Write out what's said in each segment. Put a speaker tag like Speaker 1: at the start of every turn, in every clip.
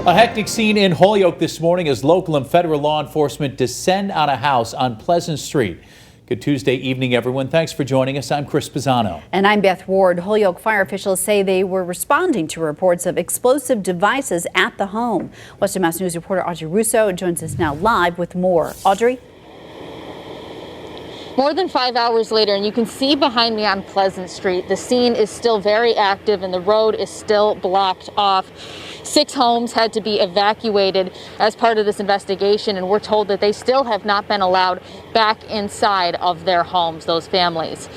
Speaker 1: A hectic scene in Holyoke this morning as local and federal law enforcement descend on a house on Pleasant Street. Good Tuesday evening, everyone. Thanks for joining us. I'm Chris Pisano.
Speaker 2: And I'm Beth Ward. Holyoke fire officials say they were responding to reports of explosive devices at the home. Western Mass News reporter Audrey Russo joins us now live with more. Audrey?
Speaker 3: More than 5 hours later, and you can see behind me on Pleasant Street, the scene is still very active and the road is still blocked off. 6 homes had to be evacuated as part of this investigation, and we're told that they still have not been allowed back inside of their homes, those families.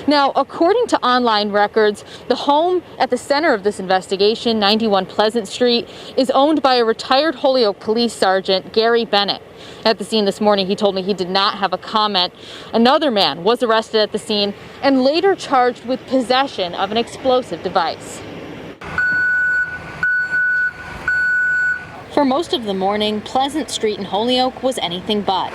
Speaker 3: Now, according to online records, the home at the center of this investigation, 91 Pleasant Street, is owned by a retired Holyoke police sergeant, Gary Bennett. At the scene this morning, he told me he did not have a comment. Another man was arrested at the scene and later charged with possession of an explosive device. For most of the morning, Pleasant Street in Holyoke was anything but.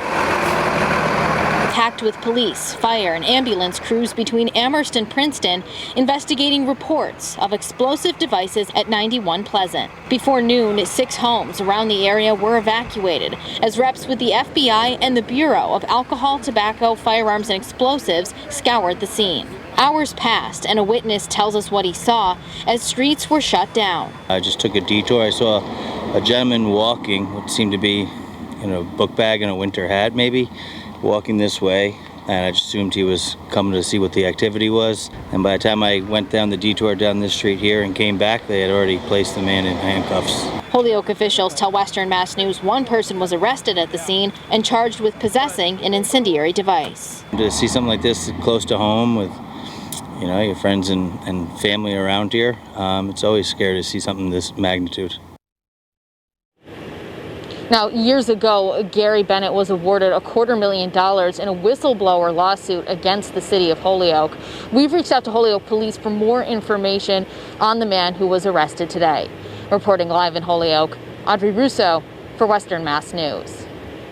Speaker 3: Packed with police, fire, and ambulance crews between Amherst and Princeton investigating reports of explosive devices at 91 Pleasant. Before noon, 6 homes around the area were evacuated as reps with the FBI and the Bureau of Alcohol, Tobacco, Firearms, and Explosives scoured the scene. Hours passed, and a witness tells us what he saw as streets were shut down.
Speaker 4: I just took a detour. I saw a gentleman walking, what seemed to be in a book bag and a winter hat maybe, walking this way, and I just assumed he was coming to see what the activity was. And by the time I went down the detour down this street here and came back, they had already placed the man in handcuffs.
Speaker 3: Holyoke officials tell Western Mass News one person was arrested at the scene and charged with possessing an incendiary device.
Speaker 4: To see something like this close to home with your friends and family around here, it's always scary to see something this magnitude.
Speaker 3: Now, years ago, Gary Bennett was awarded $250,000 in a whistleblower lawsuit against the city of Holyoke. We've reached out to Holyoke police for more information on the man who was arrested today. Reporting live in Holyoke, Audrey Russo for Western Mass News.